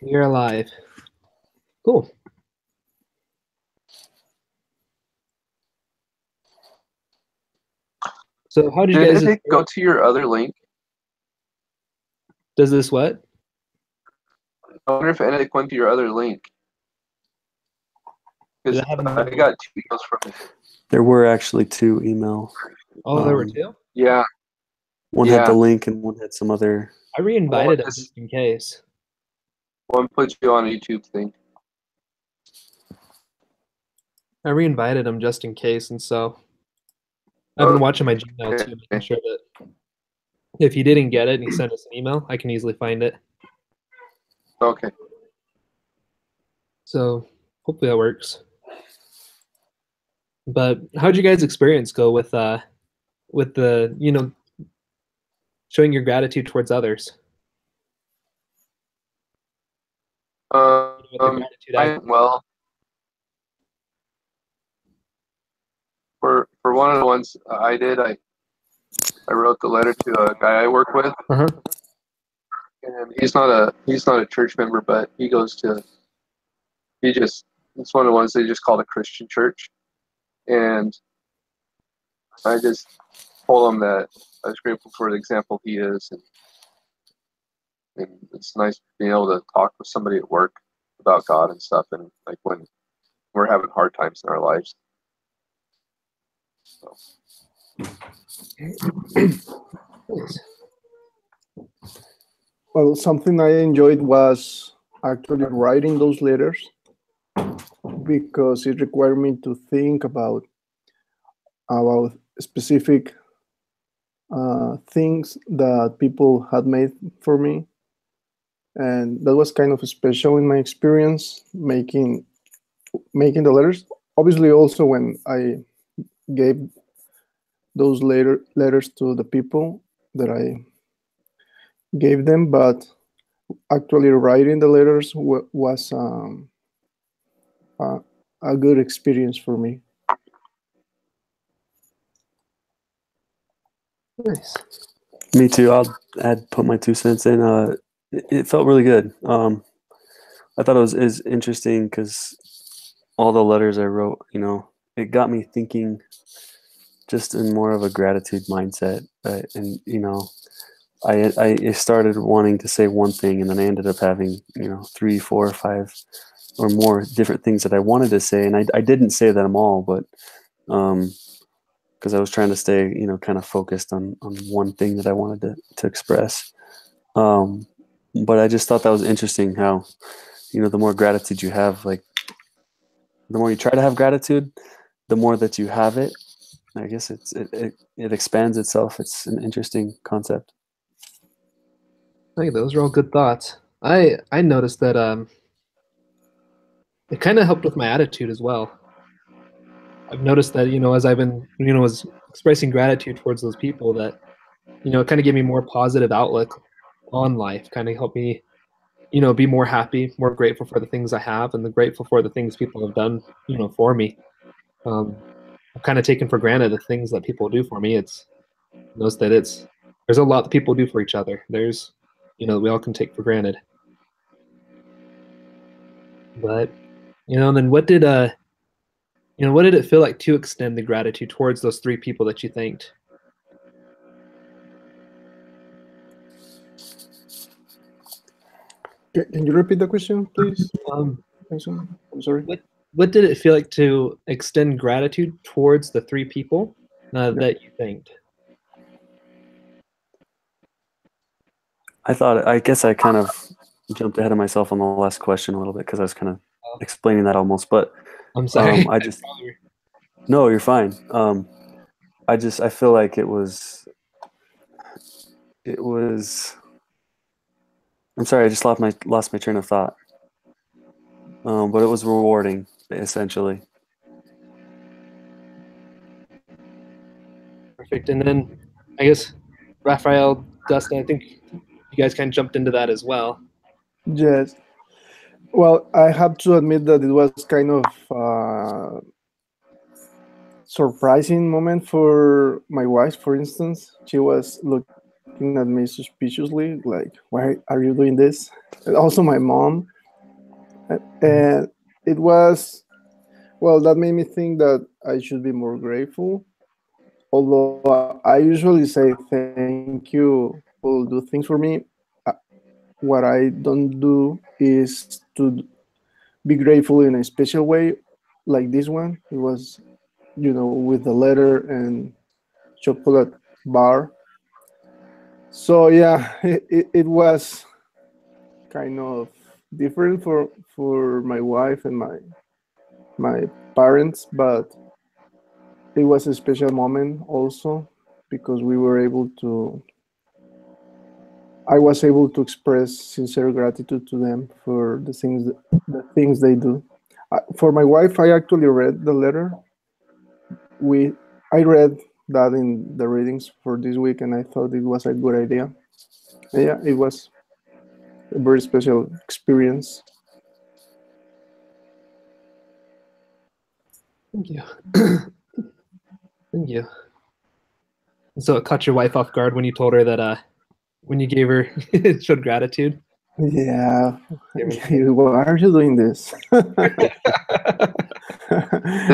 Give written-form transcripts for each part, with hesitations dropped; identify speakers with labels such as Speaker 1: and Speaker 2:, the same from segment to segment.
Speaker 1: You're alive. Cool. So how did you
Speaker 2: Did
Speaker 1: guys
Speaker 2: it go to your other link?
Speaker 1: does this what?
Speaker 2: I wonder if it went to your other link.
Speaker 1: Did
Speaker 2: Because
Speaker 1: I have
Speaker 2: I
Speaker 1: another?
Speaker 2: got two emails from it.
Speaker 3: There were actually two emails.
Speaker 1: Oh, there were two?
Speaker 2: Yeah,
Speaker 3: One had the link and one had some other.
Speaker 1: I re-invited him just in case.
Speaker 2: One puts you on a YouTube thing.
Speaker 1: I re-invited him just in case, and so I've been watching my Gmail too, making sure that if he didn't get it and he sent us an email, I can easily find it.
Speaker 2: Okay.
Speaker 1: So hopefully that works. But how'd you guys' experience go with the showing your gratitude towards others? With the gratitude act.
Speaker 2: Well, for one of the ones I did, I wrote the letter to a guy I work with, and he's not a church member, but he goes to it's one of the ones they just call a Christian church, and I just told him that I was grateful for the example he is, and it's nice being able to talk with somebody at work about God and stuff, and like when we're having hard times in our lives. So.
Speaker 4: Well, something I enjoyed was actually writing those letters because it required me to think about specific things that people had made for me, and that was kind of special in my experience making the letters. Obviously, also when I gave those letters to the people that I gave them, but actually writing the letters was a good experience for me.
Speaker 1: Nice.
Speaker 3: Me too. I'd put my 2 cents in. It felt really good. I thought it was interesting because all the letters I wrote, it got me thinking just in more of a gratitude mindset. And I started wanting to say one thing, and then I ended up having 3, 4, 5 or more different things that I wanted to say, and I didn't say them all, but because I was trying to stay kind of focused on one thing that I wanted to express. But I just thought that was interesting how the more gratitude you have, like the more you try to have gratitude, the more that you have it. I guess it expands itself. It's an interesting concept.
Speaker 1: Hey, those are all good thoughts. I noticed that it kind of helped with my attitude as well. I've noticed that as I've been was expressing gratitude towards those people, that it kind of gave me more positive outlook on life. Kind of helped me be more happy, more grateful for the things I have, and the grateful for the things people have done for me. I've kind of taken for granted the things that people do for me. It's knows that there's a lot that people do for each other. There's we all can take for granted. But then what did what did it feel like to extend the gratitude towards those three people that you thanked?
Speaker 4: Can you repeat the question, please?
Speaker 1: I'm
Speaker 4: sorry.
Speaker 1: What did it feel like to extend gratitude towards the three people that you thanked?
Speaker 3: I guess I kind of jumped ahead of myself on the last question a little bit because I was kind of explaining that almost, but
Speaker 1: I'm sorry.
Speaker 3: No, you're fine. I feel like it was I'm sorry, I just lost my train of thought. But it was rewarding, essentially.
Speaker 1: Perfect. And then I guess Raphael, Dustin, I think you guys kind of jumped into that as well.
Speaker 4: Yes. Well, I have to admit that it was kind of surprising moment for my wife. For instance, she was looking looking at me suspiciously, like, why are you doing this? And also my mom. And it was, well, that made me think that I should be more grateful. Although I usually say thank you, will do things for me. uh, What I don't do is to be grateful in a special way, like this one. It was, with the letter and chocolate bar. So yeah, it was kind of different for my wife and my parents, but it was a special moment also because I was able to express sincere gratitude to them for the things they do. For my wife, I actually read the letter. I read that in the readings for this week, and I thought it was a good idea. And yeah, it was a very special experience.
Speaker 1: Thank you. Thank you. So it caught your wife off guard when you told her that when you gave her showed gratitude.
Speaker 4: Yeah, why are you doing this?
Speaker 2: Did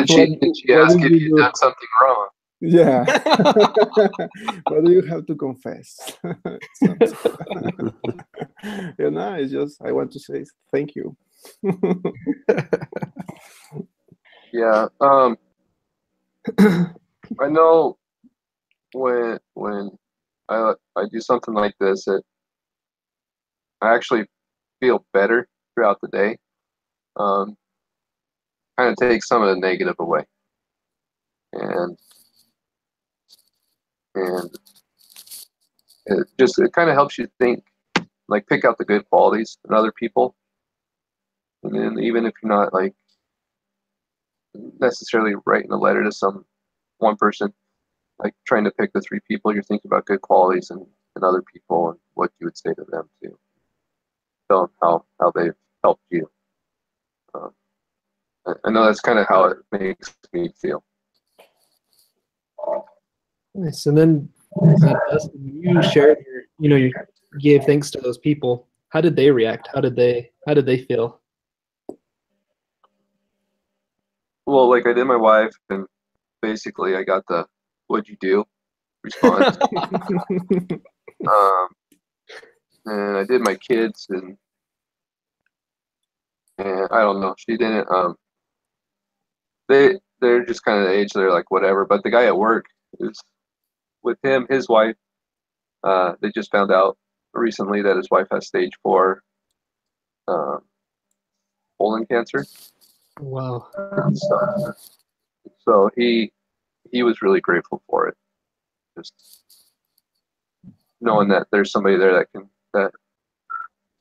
Speaker 2: she ask if you'd done something wrong?
Speaker 4: Yeah. What do you have to confess? It's just I want to say thank you.
Speaker 2: Yeah. I know when I do something like this, I actually feel better throughout the day. Kind of takes some of the negative away, and it kind of helps you think, like pick out the good qualities in other people, and then even if you're not like necessarily writing a letter to one person, like trying to pick the three people you're thinking about good qualities in other people and what you would say to them to tell them how they've helped you. I know that's kind of how it makes me feel.
Speaker 1: Nice. And then Dustin, you shared you gave thanks to those people. How did they react? How did they feel?
Speaker 2: Well, like I did my wife, and basically I got the "What'd you do?" response. And I did my kids, and I don't know. She didn't. They're just kind of the age they're like whatever. But the guy at work is with him, his wife. They just found out recently that his wife has stage 4 colon cancer.
Speaker 1: Wow.
Speaker 2: So he was really grateful for it. Just knowing that there's somebody there that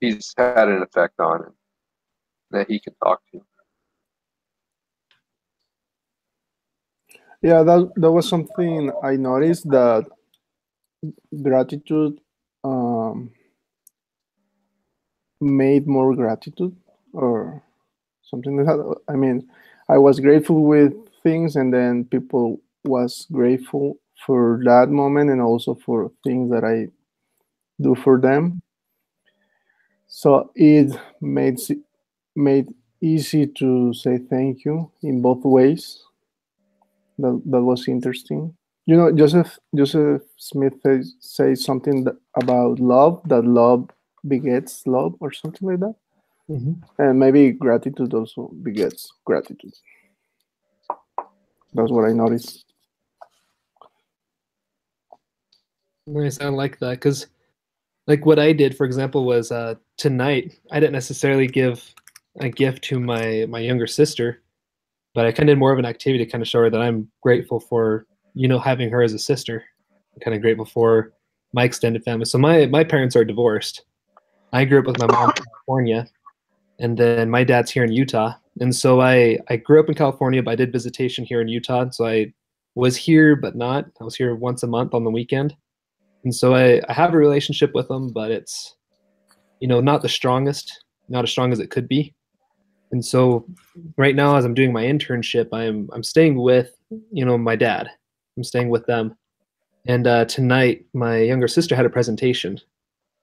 Speaker 2: he's had an effect on and that he can talk to.
Speaker 4: Yeah, that was something I noticed, that gratitude made more gratitude or something like that. I mean, I was grateful with things, and then people was grateful for that moment and also for things that I do for them. So it made easy to say thank you in both ways. That was interesting. Joseph Smith says something about love, that love begets love or something like that.
Speaker 1: Mm-hmm.
Speaker 4: And maybe gratitude also begets gratitude. That's what I noticed.
Speaker 1: Nice. I like that because, like, what I did, for example, was tonight I didn't necessarily give a gift to my younger sister, but I kind of did more of an activity to kind of show her that I'm grateful for having her as a sister. I'm kind of grateful for my extended family. So my parents are divorced. I grew up with my mom in California, and then my dad's here in Utah. And so I grew up in California, but I did visitation here in Utah. So I was here, but not. I was here once a month on the weekend. And so I have a relationship with them, but it's, not the strongest, not as strong as it could be. And so right now, as I'm doing my internship, I'm staying with, my dad. I'm staying with them. And tonight, my younger sister had a presentation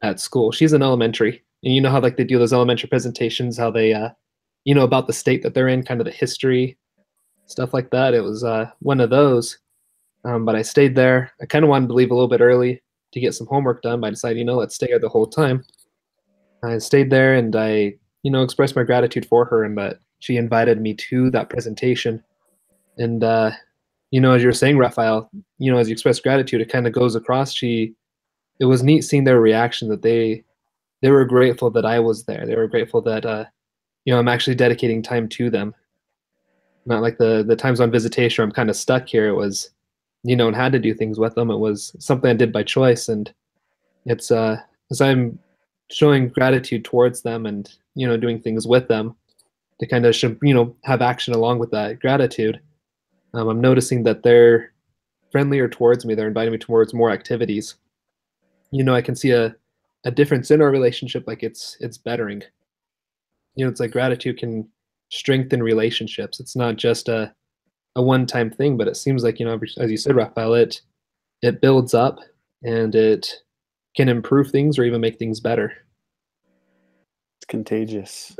Speaker 1: at school. She's in elementary, and you know how like they do those elementary presentations, how they, about the state that they're in, kind of the history, stuff like that. It was one of those. But I stayed there. I kind of wanted to leave a little bit early to get some homework done, but I decided, let's stay there the whole time. I stayed there and I, expressed my gratitude for her and that she invited me to that presentation. And, as you were saying, Raphael, as you express gratitude, it kind of goes across. It was neat seeing their reaction that they were grateful that I was there. They were grateful that, I'm actually dedicating time to them. Not like the times on visitation where I'm kind of stuck here. It was, and had to do things with them. It was something I did by choice. And it's, as I'm showing gratitude towards them and, doing things with them to kind of, have action along with that gratitude. I'm noticing that they're friendlier towards me. They're inviting me towards more activities. I can see a difference in our relationship. Like it's bettering. It's like gratitude can strengthen relationships. It's not just a one-time thing, but it seems like, as you said, Raphael, it builds up and it can improve things or even make things better.
Speaker 3: It's contagious.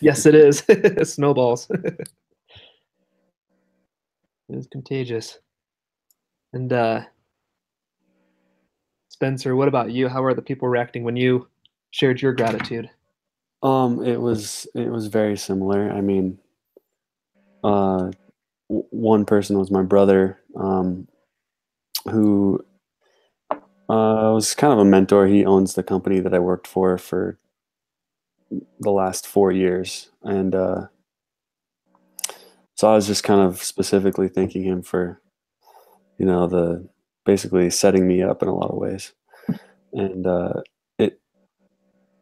Speaker 1: Yes, it is. Snowballs. It's contagious. And Spencer, what about you? How are the people reacting when you shared your gratitude?
Speaker 3: It was very similar. I mean, one person was my brother, who was kind of a mentor. He owns the company that I worked for the last 4 years, and so I was just kind of specifically thanking him for, the basically setting me up in a lot of ways. And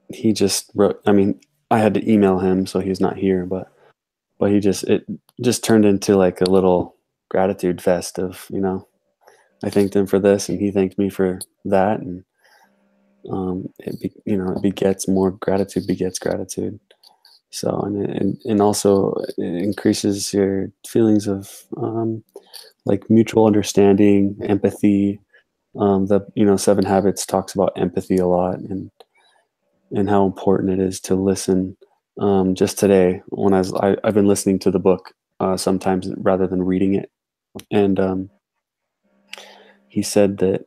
Speaker 3: he just wrote. I mean, I had to email him, so he's not here, but it just turned into like a little gratitude fest of, I thanked him for this and he thanked me for that, and it begets more gratitude, begets gratitude. So and also it increases your feelings of like mutual understanding, empathy. The 7 Habits talks about empathy a lot, and how important it is to listen. Just today, when I've been listening to the book sometimes rather than reading it, and he said that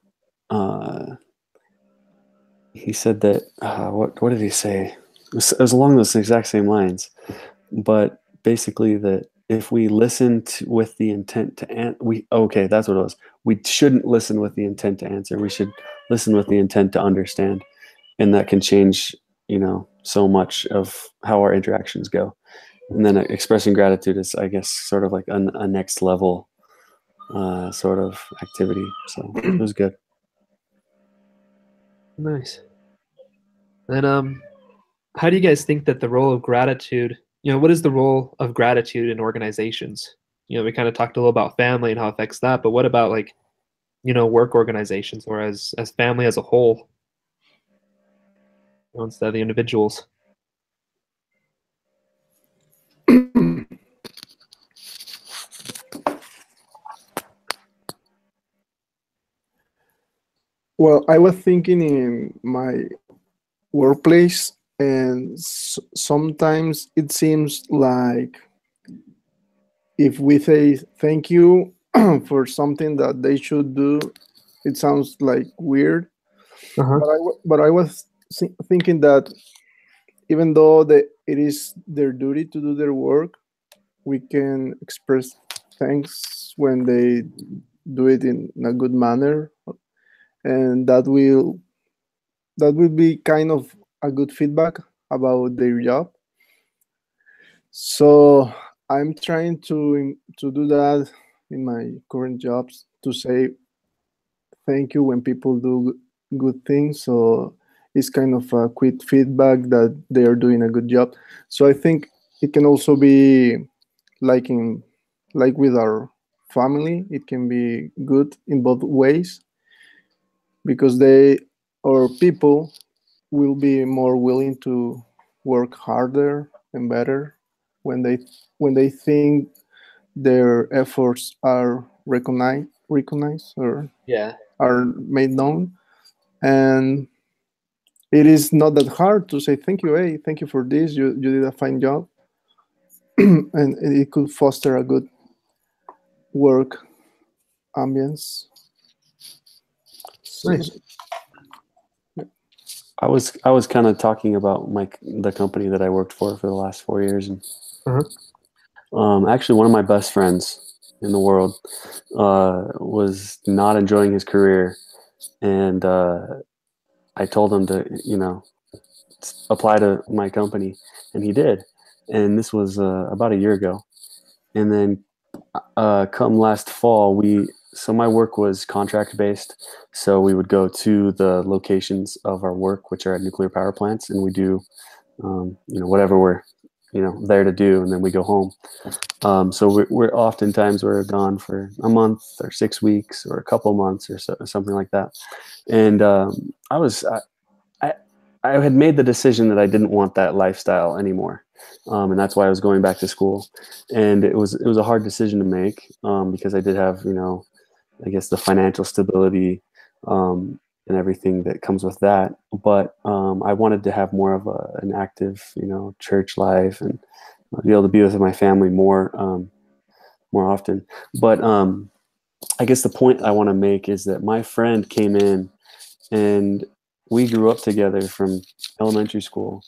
Speaker 3: what did he say? It was along those exact same lines, but basically that if we listen with the intent to that's what it was. We shouldn't listen with the intent to answer. We should listen with the intent to understand, and that can change, so much of how our interactions go. And then expressing gratitude is, I guess, sort of like a next level sort of activity. So it was good.
Speaker 1: Nice. And how do you guys think that the role of gratitude, what is the role of gratitude in organizations? We kind of talked a little about family and how it affects that, but what about like, work organizations or as family as a whole, instead of the individuals?
Speaker 4: Well, I was thinking in my workplace, and sometimes it seems like if we say thank you for something that they should do, it sounds like weird.
Speaker 1: Uh-huh.
Speaker 4: But I was thinking that even though it is their duty to do their work, we can express thanks when they do it in a good manner, and that will be kind of a good feedback about their job. So I'm trying to do that in my current jobs, to say thank you when people do good things. So it's kind of a quick feedback that they are doing a good job. So I think it can also be like with our family. It can be good in both ways, because people will be more willing to work harder and better when they think their efforts are recognized or
Speaker 1: Yeah.
Speaker 4: are made known, and it is not that hard to say thank you. Hey, thank you for this. You did a fine job, and it could foster a good work ambience. So,
Speaker 1: Nice.
Speaker 3: I was kind of talking about the company that I worked for the last 4 years, and actually one of my best friends in the world was not enjoying his career, and I told him to apply to my company, and he did, and this was about a year ago, and then come last fall so my work was contract based, so we would go to the locations of our work, which are at nuclear power plants, and we do whatever we're there to do, and then we go home. So we're oftentimes we're gone for a month or 6 weeks or a couple months or something like that. And I had made the decision that I didn't want that lifestyle anymore. And that's why I was going back to school. And it was a hard decision to make because I did have, I guess the financial stability and everything that comes with that. But I wanted to have more of an active, church life and be able to be with my family more often. But I guess the point I want to make is that my friend came in and we grew up together from elementary school.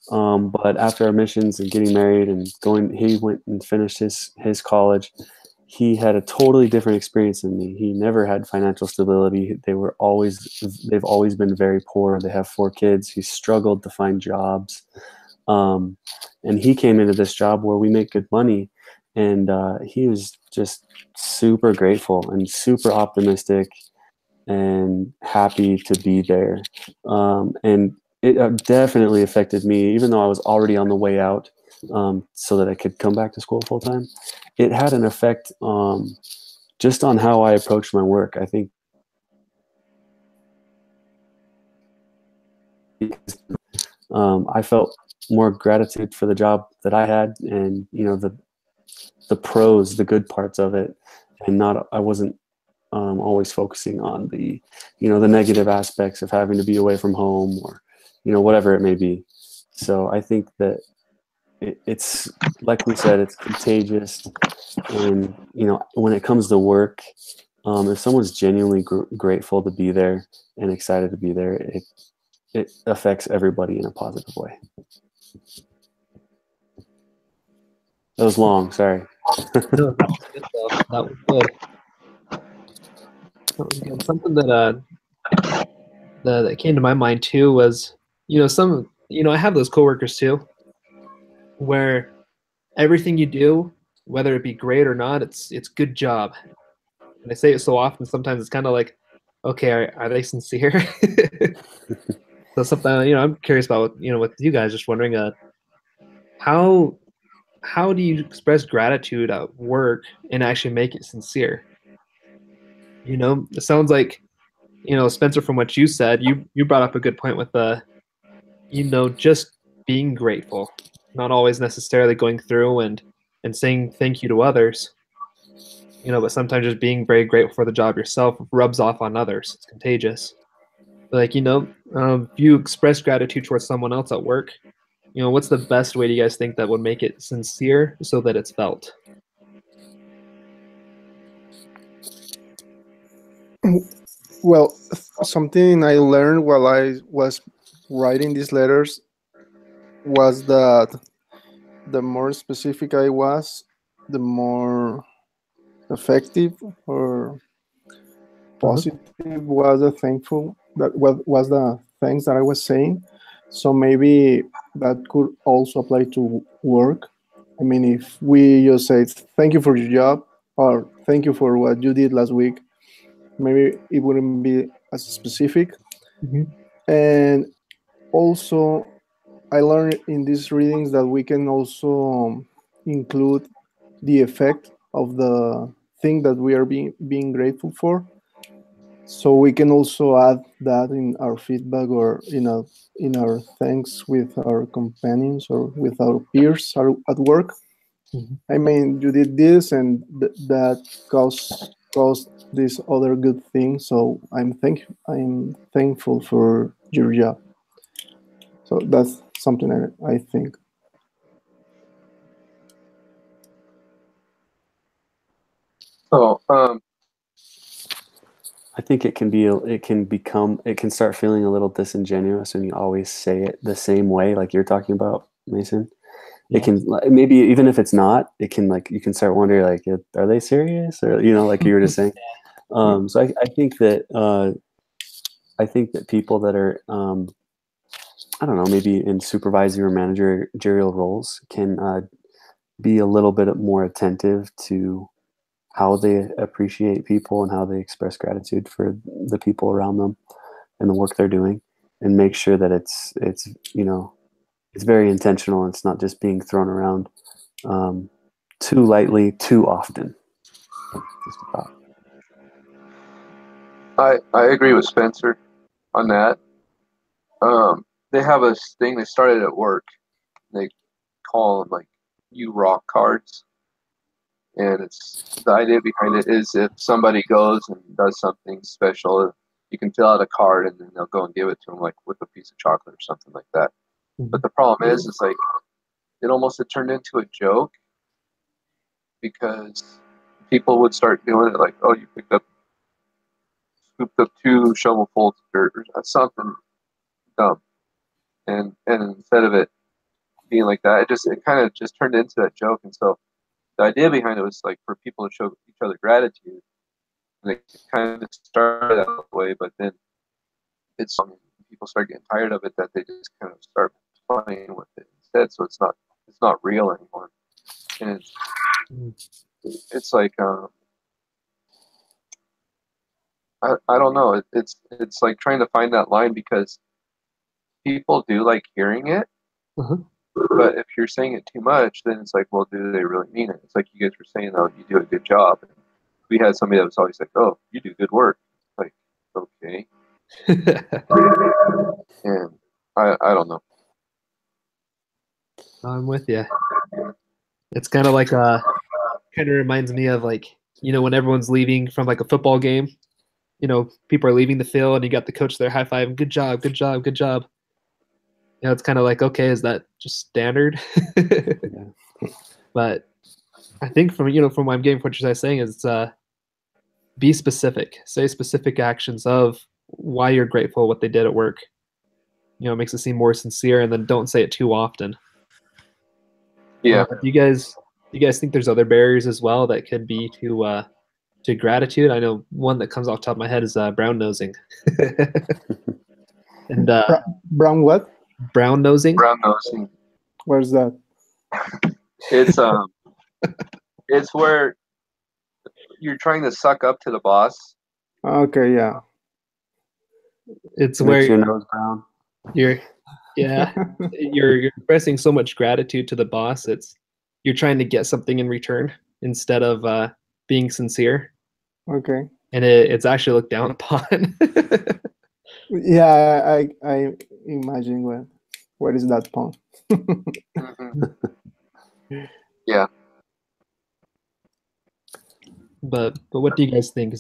Speaker 3: But after our missions and getting married and he went and finished his college. He had a totally different experience than me. He never had financial stability. They've always been very poor. They have 4 kids. He struggled to find jobs. And he came into this job where we make good money. And he was just super grateful and super optimistic and happy to be there. And it definitely affected me, even though I was already on the way out. So that I could come back to school full time. It had an effect just on how I approached my work. I think I felt more gratitude for the job that I had, and the pros, the good parts of it, and I wasn't always focusing on the the negative aspects of having to be away from home or whatever it may be. So I think that it's like we said, it's contagious, and when it comes to work, if someone's genuinely grateful to be there and excited to be there, it affects everybody in a positive way. That was long, sorry.
Speaker 1: No, that was good though. That was good. That was good. Something that came to my mind too was I have those coworkers too, where everything you do, whether it be great or not, it's good job. And I say it so often, sometimes it's kind of like, okay, are they sincere? So something I'm curious about, with you guys, just wondering, how do you express gratitude at work and actually make it sincere? It sounds like, Spencer, from what you said, you brought up a good point with just being grateful, not always necessarily going through and saying thank you to others, but sometimes just being very grateful for the job yourself rubs off on others. It's contagious. Like, if you express gratitude towards someone else at work, what's the best way do you guys think that would make it sincere so that it's felt?
Speaker 4: Well, something I learned while I was writing these letters was that the more specific I was, the more effective or positive was the was the things that I was saying. So maybe that could also apply to work. I mean, if we just say thank you for your job or thank you for what you did last week, maybe it wouldn't be as specific. And also, I learned in these readings that we can also include the effect of the thing that we are being grateful for. So we can also add that in our feedback or in our thanks with our companions or with our peers at work. I mean, you did this and that caused caused this other good thing. So I'm thankful for your job. So that's something I think.
Speaker 2: So,
Speaker 3: I think it can start feeling a little disingenuous when you always say it the same way, like you're talking about, Mason. It can, maybe even if it's not, it can, like, you can start wondering, like, are they serious, or like you were just saying. So I think that people that are I don't know, maybe in supervisory or managerial roles can be a little bit more attentive to how they appreciate people and how they express gratitude for the people around them and the work they're doing, and make sure that it's it's very intentional and it's not just being thrown around too lightly too often. Just a thought.
Speaker 2: I agree with Spencer on that. They have a thing they started at work. They call them like "You Rock" cards, and it's the idea behind it is if somebody goes and does something special, you can fill out a card and then they'll go and give it to them, like with a piece of chocolate or something like that. But the problem is like it almost had turned into a joke because people would start doing it like, oh, you scooped up 2 shovelfuls of dirt or something dumb, and instead of it being like that, it kind of just turned into that joke. And so the idea behind it was like for people to show each other gratitude. And it kind of started that way, but then people start getting tired of it, that they just kind of start playing with it instead. So it's not real anymore. And it's like I don't know. It's like trying to find that line, because people do like hearing it. But if you're saying it too much, then it's like, well, do they really mean it? It's like you guys were saying, oh, you do a good job. And we had somebody that was always like, oh, you do good work. Like, okay. And I don't know.
Speaker 1: I'm with you. It's kind of like kind of reminds me of, like, when everyone's leaving from like a football game, people are leaving the field and you got the coach there high five, good job, good job, good job. It's kind of like, okay, is that just standard? But I think from what I'm getting, what you're saying is be specific, say specific actions of why you're grateful, what they did at work. It makes it seem more sincere, and then don't say it too often.
Speaker 2: Yeah.
Speaker 1: Do you guys think there's other barriers as well that could be to gratitude? I know one that comes off the top of my head is brown nosing. And
Speaker 4: brown what?
Speaker 1: Brown nosing.
Speaker 2: Brown nosing.
Speaker 4: Where's that?
Speaker 2: It's it's where you're trying to suck up to the boss.
Speaker 4: Okay, yeah.
Speaker 1: It's where
Speaker 3: your nose brown.
Speaker 1: You're expressing so much gratitude to the boss. You're trying to get something in return instead of being sincere.
Speaker 4: Okay.
Speaker 1: And it's actually looked down upon.
Speaker 4: Yeah, I imagine what is that point?
Speaker 2: Yeah.
Speaker 1: But what do you guys think?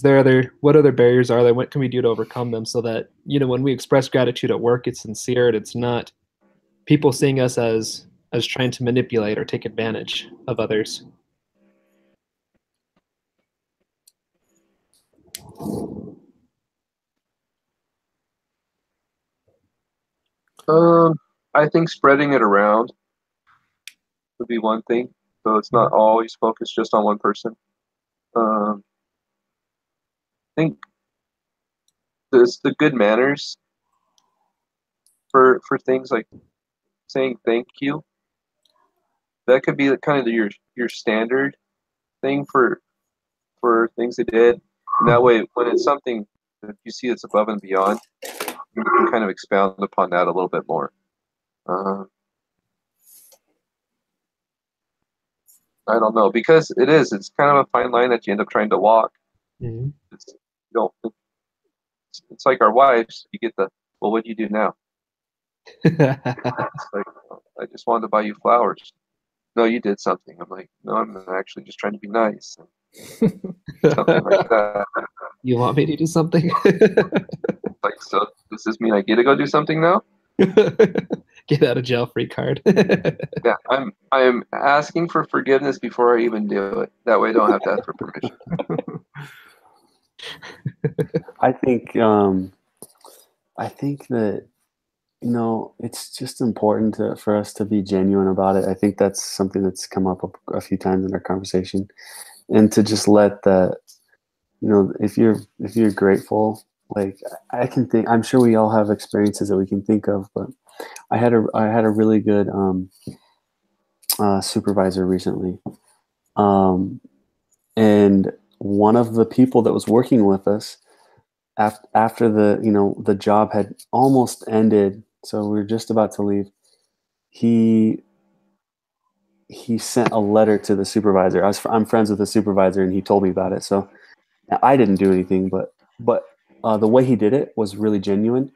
Speaker 1: What other barriers are there? What can we do to overcome them so that, when we express gratitude at work, it's sincere and it's not people seeing us as trying to manipulate or take advantage of others?
Speaker 2: I think spreading it around would be one thing, so it's not always focused just on one person. I think the good manners for things like saying thank you. That could be kind of your standard thing for things they did. And that way, when it's something that you see that's above and beyond, you can kind of expound upon that a little bit more. I don't know, because it's kind of a fine line that you end up trying to walk.
Speaker 1: Mm-hmm.
Speaker 2: It's like our wives. You get well, what do you do now? It's like, I just wanted to buy you flowers. No, you did something. I'm like, no, I'm actually just trying to be nice. Something like that.
Speaker 1: You want me to do something?
Speaker 2: Like, so does this mean I get to go do something now?
Speaker 1: Get out of jail free card.
Speaker 2: Yeah, I'm asking for forgiveness before I even do it. That way I don't have to ask for permission.
Speaker 3: I think that, you know, it's just important for us to be genuine about it. I think that's something that's come up a few times in our conversation, and to just let that, you know, if you're grateful, like I'm sure we all have experiences that we can think of, but I had a really good supervisor recently, and one of the people that was working with us after the job had almost ended, so we were just about to leave, he sent a letter to the supervisor. I'm friends with the supervisor, and he told me about it. So I didn't do anything, but the way he did it was really genuine,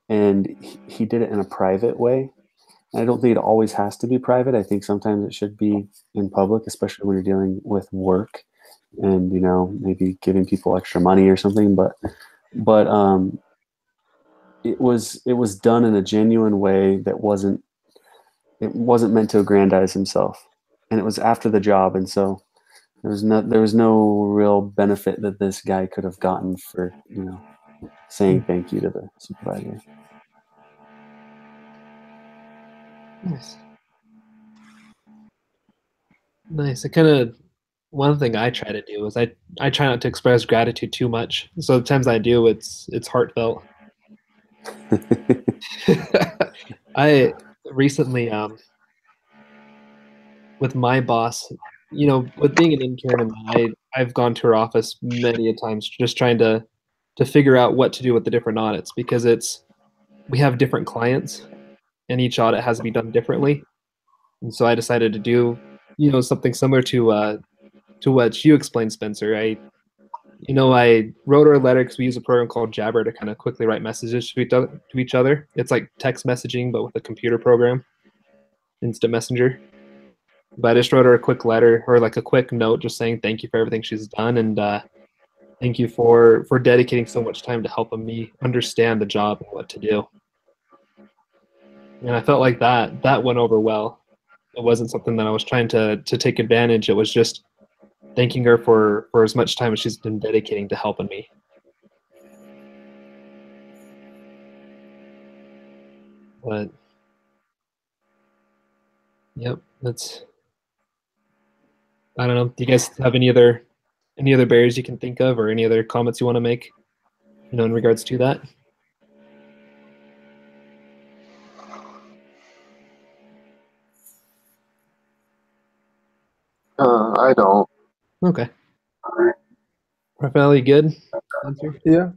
Speaker 3: and he did it in a private way. And I don't think it always has to be private. I think sometimes it should be in public, especially when you're dealing with work and, you know, maybe giving people extra money or something. But it was done in a genuine way that wasn't meant to aggrandize himself, and it was after the job, and so there was no real benefit that this guy could have gotten for, you know, saying thank you to the supervisor.
Speaker 1: Nice. I kind of, one thing I try to do is I try not to express gratitude too much. So the times I do, it's heartfelt. I recently, with my boss, you know, with being an intern, and I've gone to her office many a times just trying to figure out what to do with the different audits, because we have different clients and each audit has to be done differently. And so I decided to do, you know, something similar to what you explained, Spencer. I wrote her a letter because we use a program called Jabber to kind of quickly write messages to each other. It's like text messaging, but with a computer program, Instant Messenger. But I just wrote her a quick letter, or like a quick note, just saying thank you for everything she's done, and thank you for dedicating so much time to helping me understand the job and what to do. And I felt like that went over well. It wasn't something that I was trying to take advantage. It was just thanking her for as much time as she's been dedicating to helping me. But yep, I don't know. Do you guys have any other barriers you can think of, or any other comments you want to make, you know, in regards to that?
Speaker 2: I don't.
Speaker 1: Okay. Rafael, you good? Answer?
Speaker 4: Yeah.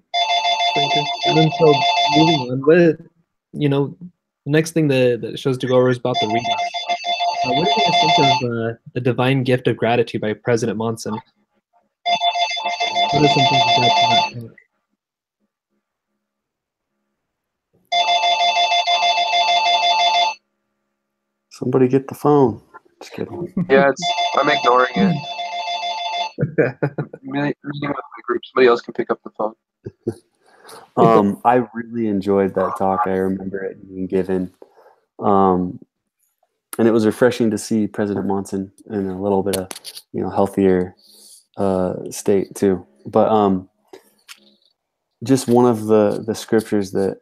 Speaker 4: Thank you.
Speaker 1: And then so moving on, the next thing the show's to go over is about the Redux. What do you guys think of the Divine Gift of Gratitude by President Monson? What are some things you guys think?
Speaker 3: Somebody get the phone. Just kidding.
Speaker 2: Yeah, I'm ignoring it. Meeting with my group, somebody else can pick up the phone.
Speaker 3: I really enjoyed that talk. I remember it being given. And it was refreshing to see President Monson in a little bit of, you know, healthier state too. But just one of the scriptures that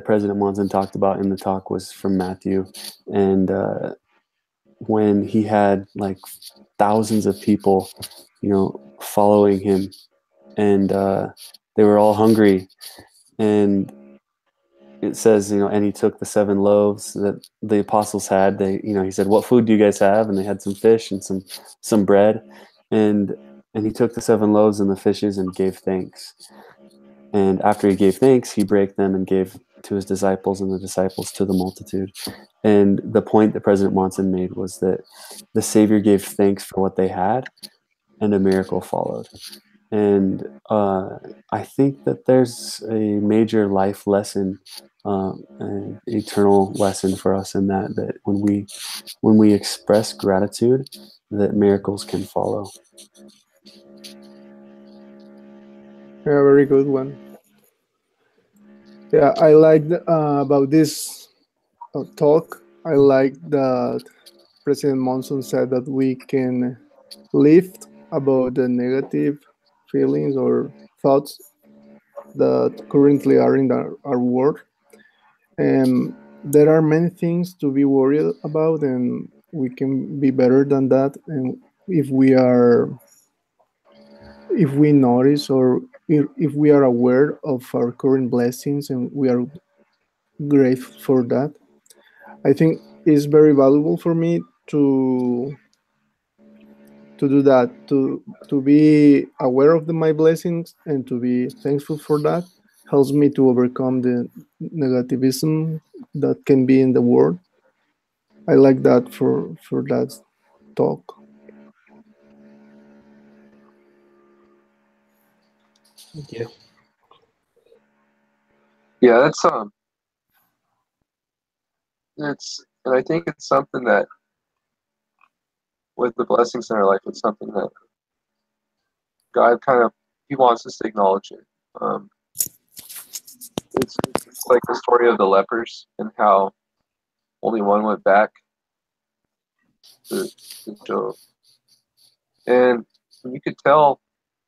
Speaker 3: President Monson talked about in the talk was from Matthew, and when he had like thousands of people, you know, following him, and they were all hungry, and it says, you know, and he took the 7 loaves that the apostles had. He said, "What food do you guys have?" And they had some fish and some bread, and he took the 7 loaves and the fishes and gave thanks. And after he gave thanks, he broke them and gave to his disciples, and the disciples to the multitude. And the point that President Monson made was that the Savior gave thanks for what they had, and a miracle followed. And I think that there's a major life lesson, an eternal lesson for us in that when we express gratitude, that miracles can follow.
Speaker 4: Yeah, very good one. Yeah, I liked about this talk. I like that President Monson said that we can lift about the negative feelings or thoughts that currently are in our world. And there are many things to be worried about, and we can be better than that. And if we are, if we notice or if we are aware of our current blessings and we are grateful for that, I think it's very valuable for me to do that, to be aware of my blessings and to be thankful for that helps me to overcome the negativism that can be in the world. I like that for that talk.
Speaker 1: Thank you.
Speaker 2: Yeah, and I think it's something that with the blessings in our life, it's something that God He wants us to acknowledge it. It's like the story of the lepers and how only one went back to Job. And you could tell,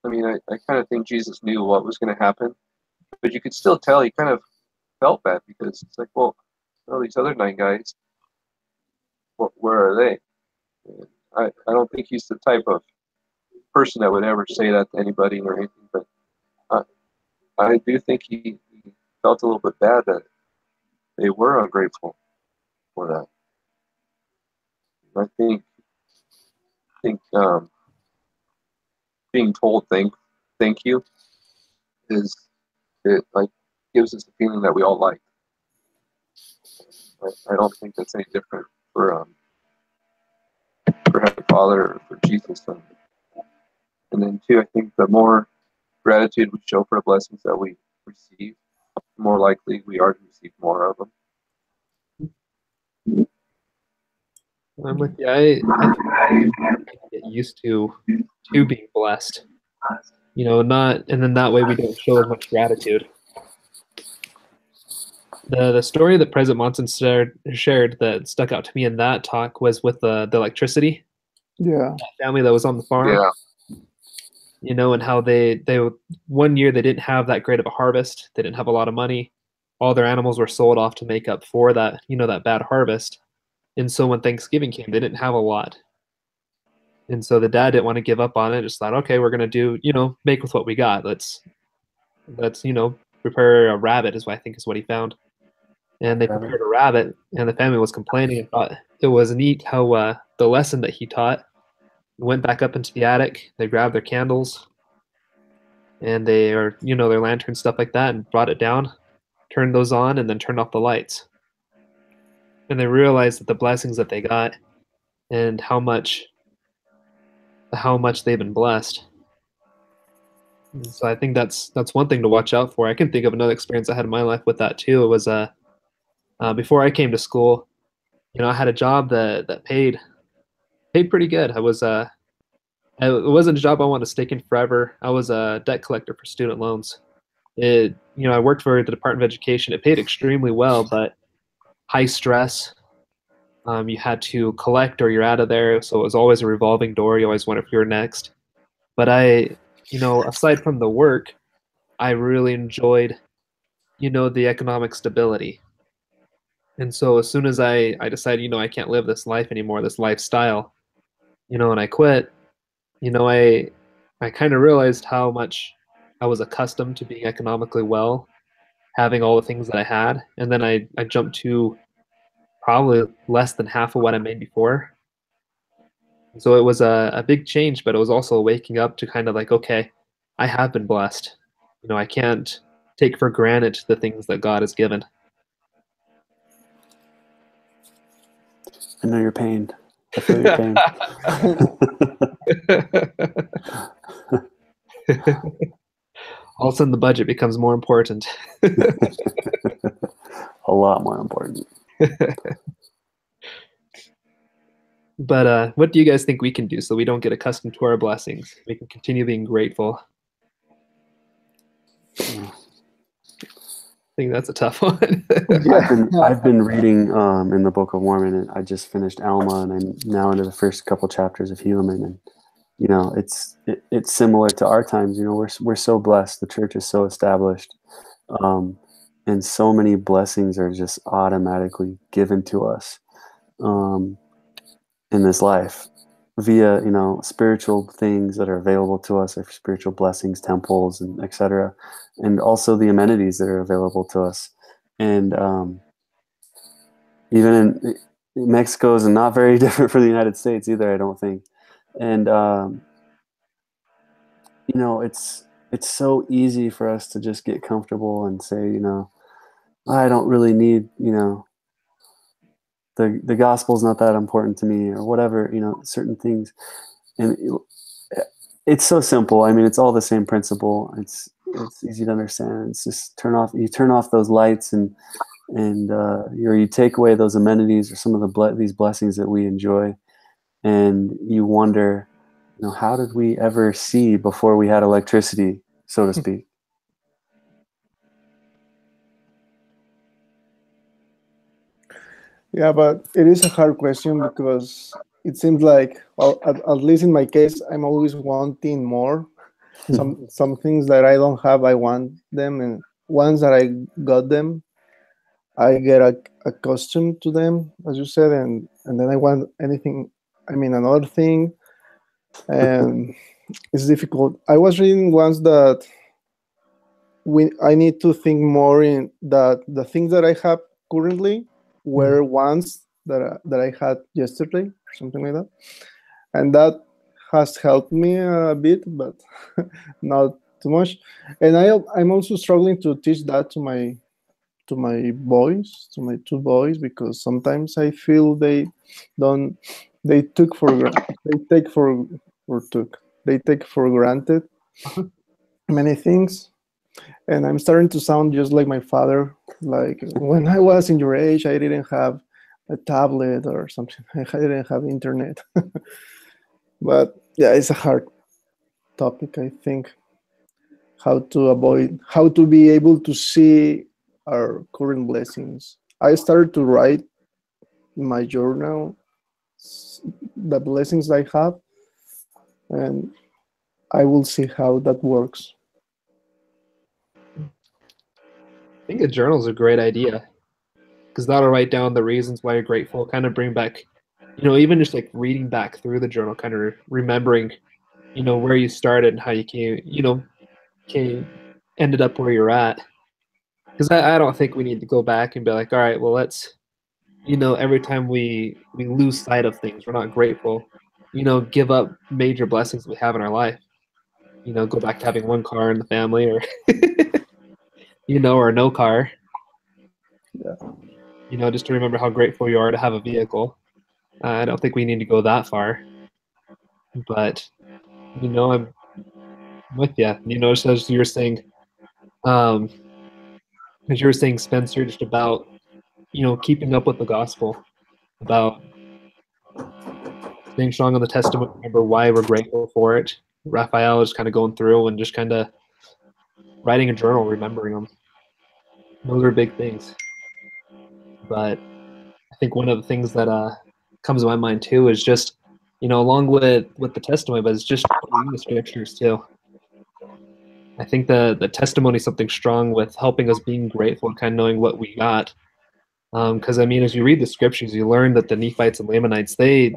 Speaker 2: I mean, I kind of think Jesus knew what was going to happen, but you could still tell he kind of felt bad because it's like, well, these other 9 guys, where are they? And I don't think he's the type of person that would ever say that to anybody or anything, but I do think he felt a little bit bad that they were ungrateful for that. I think being told thank you is it like gives us the feeling that we all like. I don't think that's any different for Heavenly Father or for Jesus. And then too, I think the more gratitude we show for the blessings that we receive, the more likely we are to receive more of them.
Speaker 1: I'm with you. I get used to being blessed. You know, not, and then that way we don't show as much gratitude. The story that President Monson shared that stuck out to me in that talk was with the electricity.
Speaker 4: Yeah.
Speaker 1: That family that was on the farm.
Speaker 2: Yeah.
Speaker 1: You know, and how they one year they didn't have that great of a harvest. They didn't have a lot of money. All their animals were sold off to make up for that, you know, that bad harvest. And so when Thanksgiving came, they didn't have a lot. And so the dad didn't want to give up on it. Just thought, okay, we're gonna do, you know, make with what we got. Let's you know, prepare a rabbit is what I think is what he found. And they prepared a rabbit, and the family was complaining and thought it was neat how the lesson that he taught. Went back up into the attic. They grabbed their candles, and they are, you know, their lanterns, stuff like that, and brought it down, turned those on, and then turned off the lights. And they realized that the blessings that they got, and how much they've been blessed. And so I think that's one thing to watch out for. I can think of another experience I had in my life with that too. It was before I came to school, you know, I had a job that paid pretty good. It wasn't a job I wanted to stick in forever. I was a debt collector for student loans. You know, I worked for the Department of Education. It paid extremely well, but high stress. You had to collect or you're out of there. So it was always a revolving door. You always wonder if you're next. But you know, aside from the work, I really enjoyed, you know, the economic stability. And so as soon as I decided, you know, I can't live this life anymore, this lifestyle, you know, and I quit, you know, I kind of realized how much I was accustomed to being economically well, having all the things that I had, and then I jumped to probably less than half of what I made before. So it was a big change, but it was also waking up to kind of like, okay, I have been blessed. You know, I can't take for granted the things that God has given.
Speaker 3: I know your pain. I feel your pain.
Speaker 1: All of a sudden, the budget becomes more important.
Speaker 3: A lot more important.
Speaker 1: But what do you guys think we can do so we don't get accustomed to our blessings? We can continue being grateful. I think that's a tough one.
Speaker 3: I've been reading in the Book of Mormon, and I just finished Alma, and I'm now into the first couple chapters of Helaman, and it's similar to our times. We're so blessed. The church is so established, and so many blessings are just automatically given to us in this life via spiritual things that are available to us, or spiritual blessings, temples, and etc., and also the amenities that are available to us. And even in Mexico is not very different from the United States either, I don't think. And it's so easy for us to just get comfortable and say, I don't really need, the gospel's not that important to me, or whatever, certain things. And it's so simple. I mean, it's all the same principle. It's easy to understand. It's just you turn off those lights, and you take away those amenities or some of these blessings that we enjoy, and you wonder, how did we ever see before we had electricity, so to speak?
Speaker 4: Yeah, but it is a hard question, because it seems like, well, at least in my case, I'm always wanting more. Some things that I don't have, I want them, and once that I got them, I get accustomed to them, as you said, and then I want another thing, and it's difficult. I was reading once that I need to think more in that the things that I have currently were ones that I had yesterday, something like that, and that has helped me a bit, but not too much. And I'm also struggling to teach that to my boys, to my two boys, because sometimes I feel they take for granted many things. And I'm starting to sound just like my father. Like, when I was in your age, I didn't have a tablet or something. I didn't have internet. But yeah, it's a hard topic, I think. How to be able to see our current blessings. I started to write in my journal the blessings I have, and I will see how that works.
Speaker 1: I think a journal is a great idea, because that'll write down the reasons why you're grateful, kind of bring back, even just like reading back through the journal, kind of remembering, where you started and how you ended up where you're at. Because I don't think we need to go back and be like, all right, well, let's, every time we lose sight of things, we're not grateful, give up major blessings we have in our life. Go back to having one car in the family, or or no car.
Speaker 4: Yeah.
Speaker 1: Just to remember how grateful you are to have a vehicle. I don't think we need to go that far. But, I'm with you. As you were saying, Spencer, just about, keeping up with the gospel, about staying strong on the testament, remember why we're grateful for it. Raphael is kind of going through and just kind of writing a journal, remembering them. Those are big things. But I think one of the things that comes to my mind too is just, along with the testimony, but it's just reading the scriptures too. I think the testimony is something strong with helping us being grateful and kind of knowing what we got. Because as you read the scriptures, you learn that the Nephites and Lamanites, they,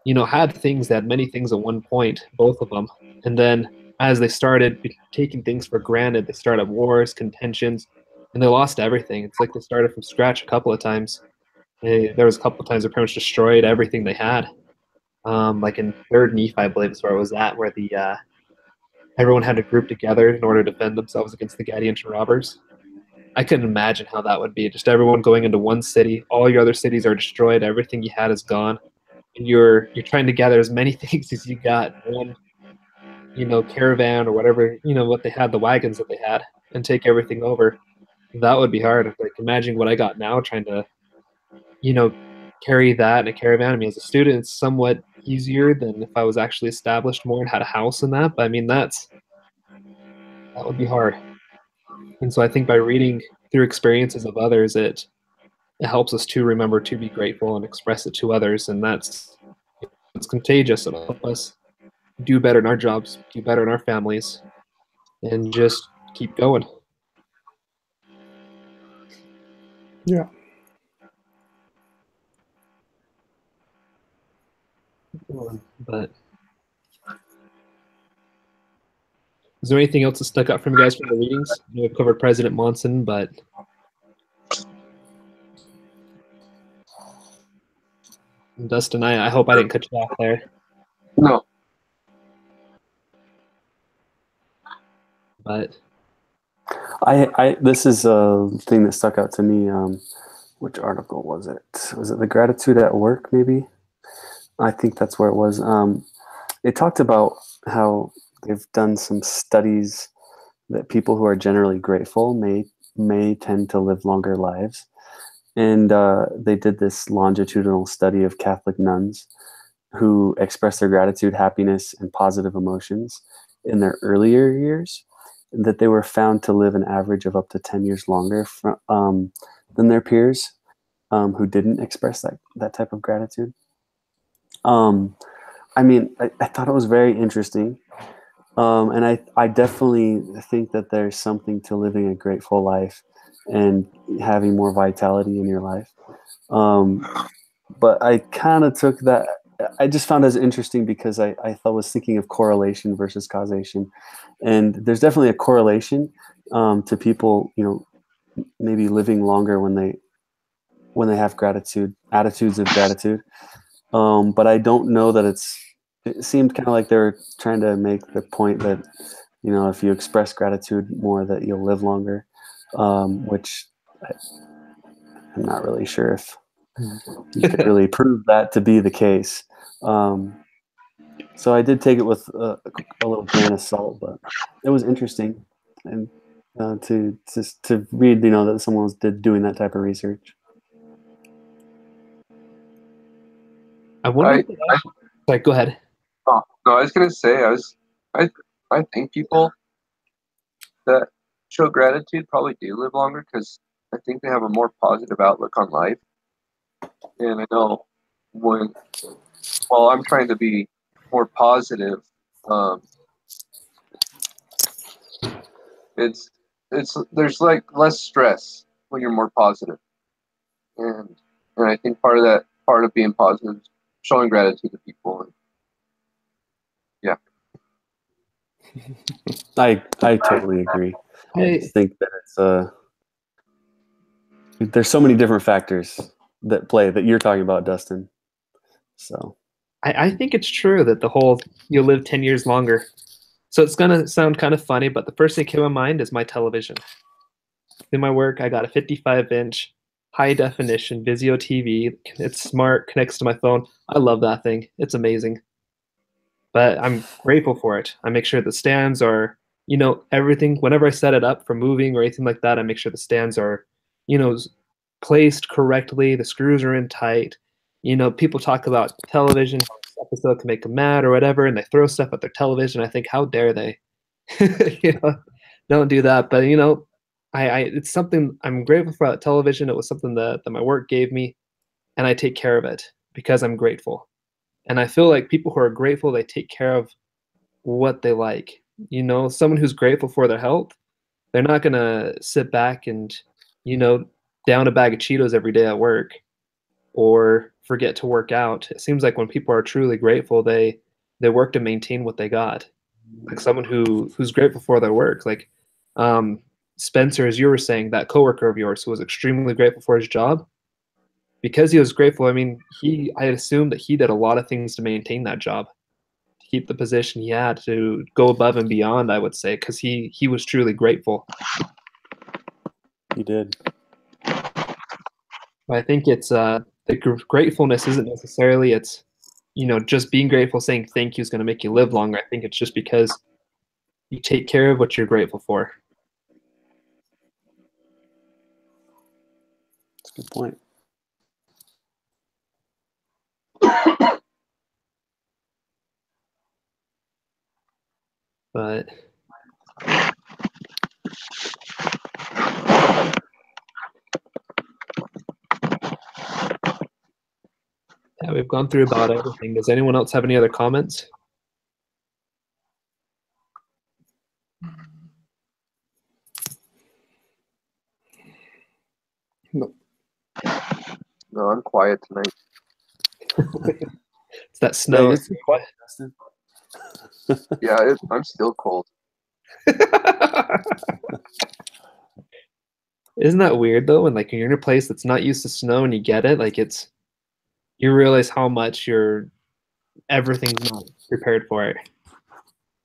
Speaker 1: had many things at one point, both of them. And then as they started taking things for granted, they started wars, contentions, and they lost everything. It's like they started from scratch a couple of times. There was a couple of times they pretty much destroyed everything they had. Like in 3rd Nephi, I believe is where it was at, where the everyone had to group together in order to defend themselves against the Gadianton robbers. I couldn't imagine how that would be. Just everyone going into one city, all your other cities are destroyed, everything you had is gone, and you're trying to gather as many things as you got in one, caravan or whatever, what they had, the wagons that they had, and take everything over. That would be hard. Like, imagine what I got now, trying to, carry that in a caravan. As a student, it's somewhat easier than if I was actually established more and had a house and that. But that would be hard. And so I think by reading through experiences of others, it helps us to remember to be grateful and express it to others, and it's contagious. It'll help us do better in our jobs, do better in our families, and just keep going.
Speaker 4: Yeah.
Speaker 1: But is there anything else that stuck out from you guys from the readings? I know we've covered President Monson, but Dustin, I hope I didn't cut you off there.
Speaker 2: No.
Speaker 1: But
Speaker 3: this is a thing that stuck out to me. Which article was it? Was it the Gratitude at Work? Maybe. I think that's where it was. It talked about how they've done some studies that people who are generally grateful may tend to live longer lives, and they did this longitudinal study of Catholic nuns who express their gratitude, happiness, and positive emotions in their earlier years, that they were found to live an average of up to 10 years longer than their peers who didn't express that type of gratitude. I mean, I thought it was very interesting. And I definitely think that there's something to living a grateful life and having more vitality in your life. But I kind of took that, I just found it as interesting because I was thinking of correlation versus causation. And there's definitely a correlation to people, maybe living longer when they have attitudes of gratitude. But I don't know that it seemed kind of like they were trying to make the point that, if you express gratitude more, that you'll live longer, which I'm not really sure if you could really prove that to be the case. So I did take it with a little grain of salt, but it was interesting, and to read, that someone was doing that type of research.
Speaker 1: I wonder. Sorry, go ahead.
Speaker 2: Oh, no, I was gonna say I think people that show gratitude probably do live longer because I think they have a more positive outlook on life. And I know while I'm trying to be more positive, there's like less stress when you're more positive, and I think part of being positive is showing gratitude to people. And, yeah.
Speaker 3: I totally agree. I think that there's so many different factors that play that you're talking about, Dustin. So
Speaker 1: I think it's true that the whole you'll live 10 years longer. So it's gonna sound kind of funny, but the first thing that came to my mind is my television. In my work, I got a 55-inch high definition Vizio TV. It's smart, connects to my phone. I love that thing. It's amazing. But I'm grateful for it. I make sure the stands are, everything. Whenever I set it up for moving or anything like that, I make sure the stands are, placed correctly. The screws are in tight. People talk about television, how this episode can make them mad or whatever, and they throw stuff at their television. I think, how dare they? Don't do that. But it's something I'm grateful for. That television. It was something that my work gave me, and I take care of it because I'm grateful. And I feel like people who are grateful, they take care of what they like. Someone who's grateful for their health, they're not going to sit back and, down a bag of Cheetos every day at work or forget to work out. It seems like when people are truly grateful, they work to maintain what they got. Like someone who's grateful for their work. Like Spencer, as you were saying, that coworker of yours who was extremely grateful for his job. Because he was grateful, I mean, I assumed that he did a lot of things to maintain that job, to keep the position he had, to go above and beyond, I would say, because he was truly grateful.
Speaker 3: He did.
Speaker 1: I think it's the gratefulness isn't necessarily just being grateful, saying thank you is going to make you live longer. I think it's just because you take care of what you're grateful for.
Speaker 3: That's a good point.
Speaker 1: But Yeah, we've gone through about everything. Does anyone else have any other comments?
Speaker 4: No.
Speaker 2: No, I'm quiet tonight.
Speaker 1: It's that snow.
Speaker 3: you're too quiet, Dustin.
Speaker 2: Yeah, I'm still cold.
Speaker 1: Isn't that weird though? When like you're in a place that's not used to snow and you get it, like you realize how much everything's not prepared for it.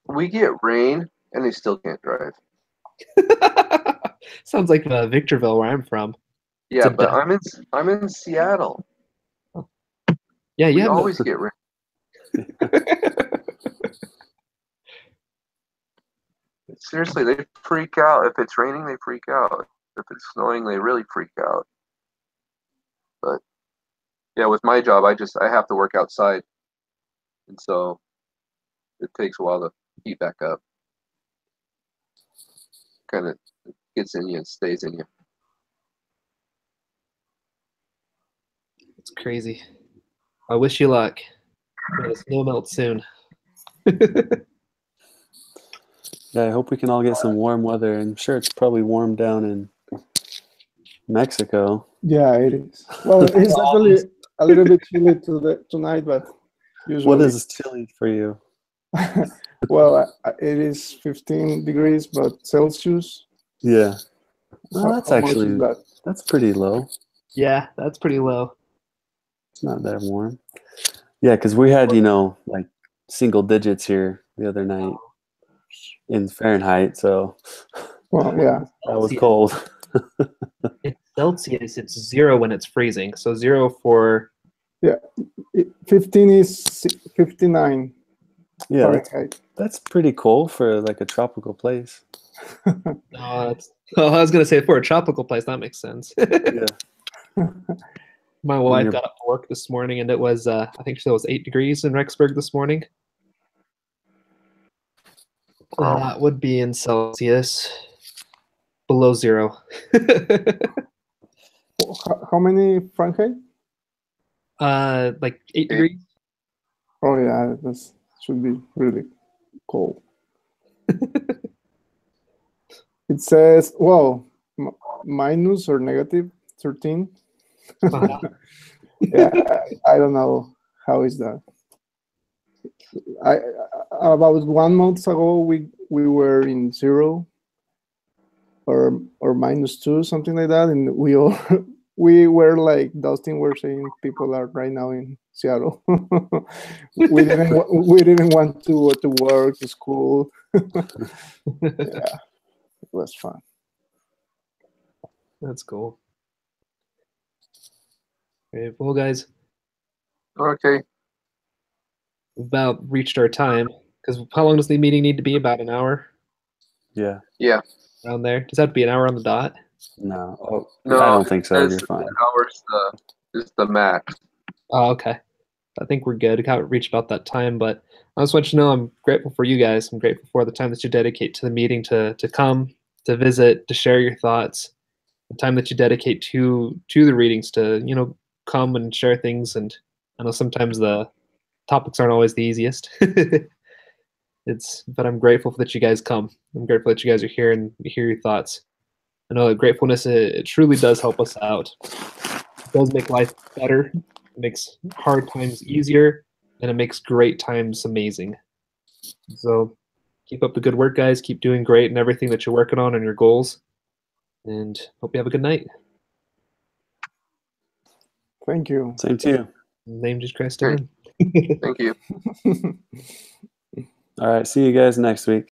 Speaker 2: We get rain and they still can't drive.
Speaker 1: Sounds like Victorville, where I'm from.
Speaker 2: Yeah, but I'm in Seattle.
Speaker 1: Yeah,
Speaker 2: We
Speaker 1: yeah.
Speaker 2: always get rain. Seriously, they freak out. If it's raining, they freak out. If it's snowing, they really freak out. But yeah, with my job, I have to work outside, and so it takes a while to heat back up. Kind of gets in you and stays in you.
Speaker 1: It's crazy. I wish you luck. The snow melts soon.
Speaker 3: Yeah, I hope we can all get some warm weather. I'm sure it's probably warm down in Mexico.
Speaker 4: Yeah, it is. Well, it's actually a little bit chilly tonight, but usually.
Speaker 3: What is chilly for you?
Speaker 4: Well, it is 15 degrees, but Celsius.
Speaker 3: Yeah. Well, that's
Speaker 4: How much
Speaker 3: actually,
Speaker 4: is that?
Speaker 3: that's pretty low.
Speaker 1: Yeah, that's pretty low.
Speaker 3: It's not that warm. Yeah, because we had, like single digits here the other night in Fahrenheit. So
Speaker 4: Well, yeah.
Speaker 3: that was cold.
Speaker 1: In Celsius, it's 0 when it's freezing. So 0 for...
Speaker 4: Yeah, 15 is 59
Speaker 3: Yeah,
Speaker 4: Fahrenheit.
Speaker 3: that's pretty cold for like a tropical place.
Speaker 1: I was going to say for a tropical place, that makes sense.
Speaker 3: Yeah.
Speaker 1: My wife got up to work this morning and it was, I think she said it was 8 degrees in Rexburg this morning.
Speaker 2: Wow.
Speaker 1: That would be in Celsius, below 0.
Speaker 4: How many Fahrenheit?
Speaker 1: Like 8 degrees.
Speaker 4: Oh yeah, that should be really cold. It says, well, minus or negative 13. Yeah, I don't know how is that. About 1 month ago we were in 0 or -2, something like that, and we were like Dustin were saying, people are right now in Seattle. we didn't want to go to work, to school. Yeah, it was fun.
Speaker 1: That's cool. Okay, well, guys,
Speaker 2: Okay.
Speaker 1: we've about reached our time. Because how long does the meeting need to be? About an hour?
Speaker 3: Yeah.
Speaker 2: Yeah.
Speaker 1: Around there? Does that have to be an hour on the dot?
Speaker 3: No. Oh,
Speaker 2: No,
Speaker 3: I don't think so.
Speaker 2: it's-
Speaker 3: You're fine.
Speaker 2: An hour's is the max.
Speaker 1: Oh, okay. I think we're good. I got reached about that time, but I just want you to know I'm grateful for you guys. I'm grateful for the time that you dedicate to the meeting, to come, to visit, to share your thoughts, the time that you dedicate to the readings, to come and share things. And I know sometimes the topics aren't always the easiest. But I'm grateful that you guys come. I'm grateful that you guys are here and hear your thoughts. I know that gratefulness, it truly does help us out. It does make life better. It makes hard times easier, and it makes great times amazing. So keep up the good work, guys. Keep doing great in everything that you're working on and your goals. And hope you have a good night.
Speaker 4: Thank you.
Speaker 3: Same to you.
Speaker 1: In the name of Jesus Christ,
Speaker 2: Okay.
Speaker 1: amen.
Speaker 2: Thank you.
Speaker 3: All right. See you guys next week.